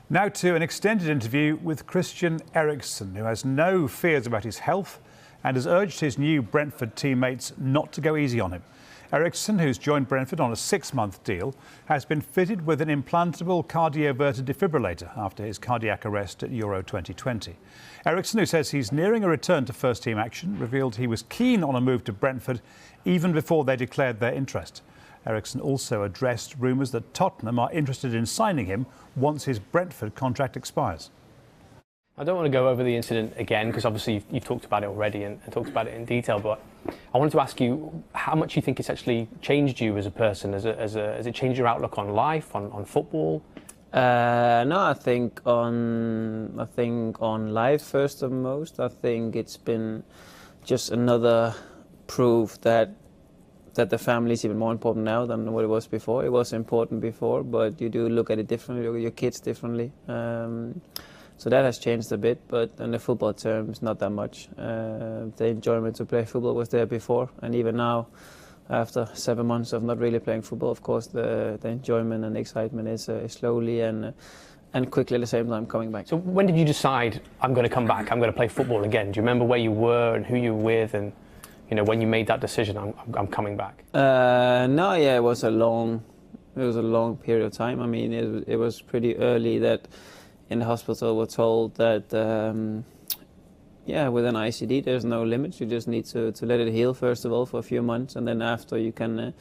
Now to an extended interview with Christian Eriksen, who has no fears about his health and has urged his new Brentford teammates not to go easy on him. Eriksen, who's joined Brentford on a 6-month deal, has been fitted with an implantable cardioverter defibrillator after his cardiac arrest at Euro 2020. Eriksen, who says he's nearing a return to first-team action, revealed he was keen on a move to Brentford even before they declared their interest. Eriksen also addressed rumours that Tottenham are interested in signing him once his Brentford contract expires. I don't want to go over the incident again because obviously you've talked about it already and talked about it in detail, but I wanted to ask you how much you think it's actually changed you as a person, has it changed your outlook on life, on football? No, I think on life first and most. I think it's been just another proof that the family is even more important now than what it was before. It was important before, but you do look at it differently, look at your kids differently. So that has changed a bit, but in the football terms, not that much. The enjoyment to play football was there before, and even now, after 7 months of not really playing football, of course, the enjoyment and the excitement is slowly and quickly at the same time coming back. So when did you decide, I'm going to come back, I'm going to play football again? Do you remember where you were and who you were with, and when you made that decision, I'm coming back? No, yeah, it was a long period of time. I mean, it was pretty early that in the hospital we're told that with an ICD there's no limits. You just need to let it heal first of all for a few months, and then after you can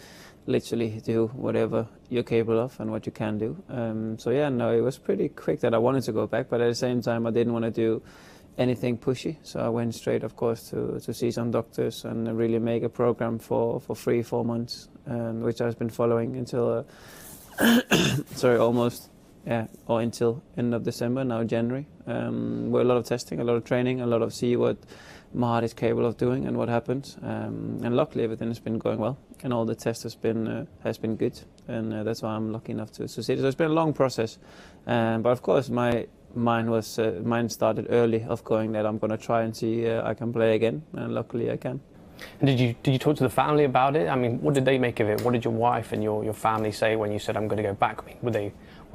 literally do whatever you're capable of and what you can do. It was pretty quick that I wanted to go back, but at the same time I didn't want to do anything pushy, so I went straight, of course, to see some doctors and really make a program for 3-4 months, which I've been following until until end of December, now January. With a lot of testing, a lot of training, a lot of see what my heart is capable of doing and what happens. And luckily everything has been going well, and all the tests has been good, and that's why I'm lucky enough to see it. So it's been a long process, but of course mine started early of going that I'm going to try and see I can play again, and luckily I can. And did you talk to the family about it? I mean, what did they make of it? What did your wife and your family say when you said I'm going to go back? I mean, were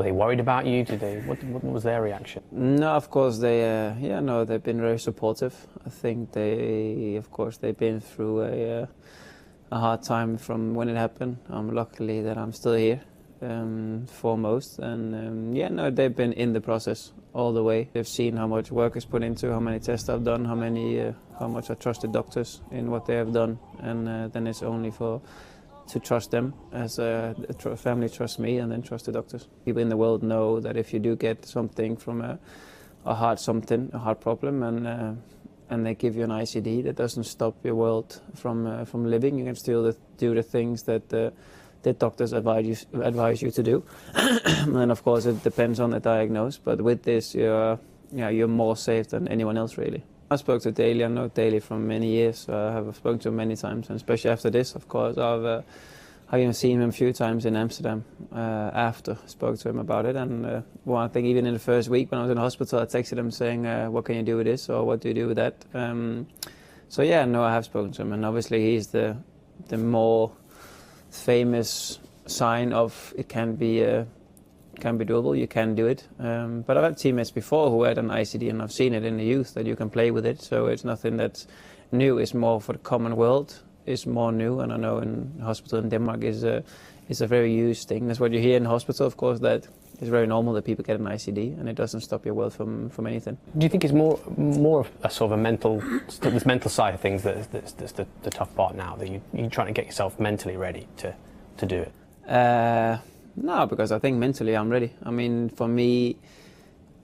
they worried about you? What was their reaction? No, of course they've been very supportive. I think they've been through a hard time from when it happened. I'm luckily that I'm still here, foremost, and they've been in the process all the way. They've seen how much work is put into, how many tests I've done, how much I trust the doctors in what they have done, and then it's only to trust them as a family trusts me, and then trust the doctors. People in the world know that if you do get something from a heart problem, and they give you an ICD, that doesn't stop your world from living. You can still do the things that the doctors advise you to do. And of course it depends on the diagnosis, but with this you're more safe than anyone else really. I spoke to Daley. I know Daley from many years. I have spoken to him many times, and especially after this, of course, I've even seen him a few times in Amsterdam after I spoke to him about it. And I think even in the first week when I was in the hospital, I texted him saying, what can you do with this, or what do you do with that? I have spoken to him, and obviously he's the more famous sign of it can be doable, you can do it. But I've had teammates before who had an ICD, and I've seen it in the youth that you can play with it, so it's nothing that's new. It's more for the common world, it's more new, and I know in hospital in Denmark is a very used thing. That's what you hear in hospital, of course, that it's very normal that people get an ICD, and it doesn't stop your world from anything. Do you think it's more of a sort of this mental side of things that's the tough part now, that you're trying to get yourself mentally ready to do it? No, because I think mentally I'm ready. I mean, for me,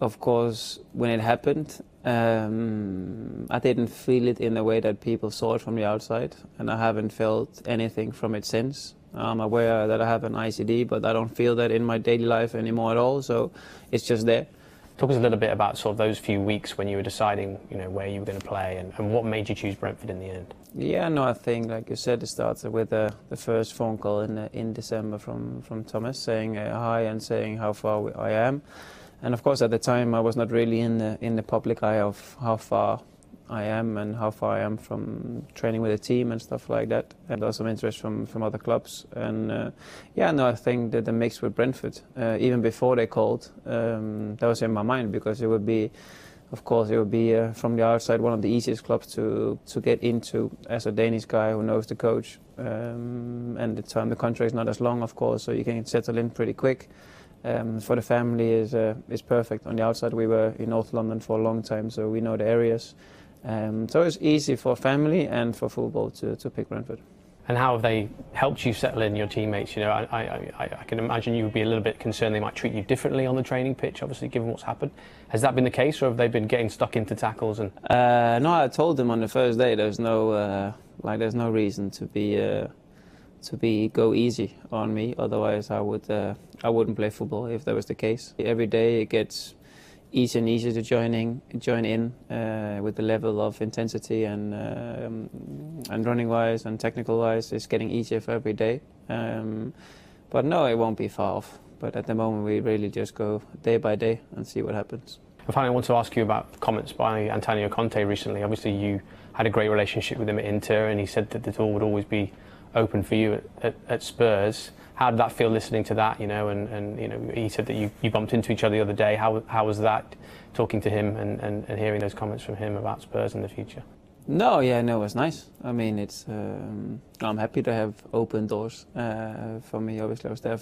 of course, when it happened, I didn't feel it in the way that people saw it from the outside, and I haven't felt anything from it since. I'm aware that I have an ICD, but I don't feel that in my daily life anymore at all, so it's just there. Talk us a little bit about sort of those few weeks when you were deciding, where you were going to play, and what made you choose Brentford in the end. Yeah, no, I think, like you said, it started with the first phone call in December from Thomas saying hi and saying how far I am. And of course, at the time, I was not really in the public eye of how far I am and how far I am from training with a team and stuff like that. And also some interest from other clubs. And I think that the mix with Brentford, even before they called, that was in my mind, because it would be, of course, from the outside one of the easiest clubs to get into as a Danish guy who knows the coach. And the contract is not as long, of course, so you can settle in pretty quick. For the family is perfect. On the outside, we were in North London for a long time, so we know the areas. So it's easy for family and for football to pick Brentford. And how have they helped you settle in, your teammates? You know, I can imagine you would be a little bit concerned they might treat you differently on the training pitch, obviously, given what's happened. Has that been the case, or have they been getting stuck into tackles? And no, I told them on the first day there's no reason to go easy on me. Otherwise, I wouldn't play football if that was the case. Every day it gets easier and easier to join in with the level of intensity and running wise and technical wise. It's getting easier for every day. But no, it won't be far off. But at the moment, we really just go day by day and see what happens. And finally, I want to ask you about comments by Antonio Conte recently. Obviously, you had a great relationship with him at Inter, and he said that the door would always be open for you at Spurs. How did that feel, listening to that? You know, and you know, he said that you bumped into each other the other day. How was that, talking to him and hearing those comments from him about Spurs in the future? No, it was nice. I mean, I'm happy to have open doors for me. Obviously, I was there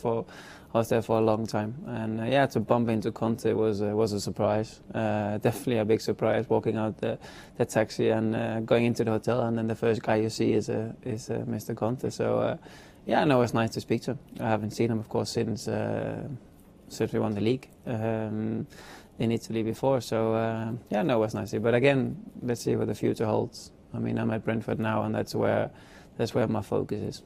for a long time, and to bump into Conte was a surprise. Definitely a big surprise, walking out the taxi and going into the hotel, and then the first guy you see is Mr. Conte. So it was nice to speak to him. I haven't seen him, of course, since we won the league in Italy before. So it was nice. But again, let's see what the future holds. I mean, I'm at Brentford now, and that's where my focus is.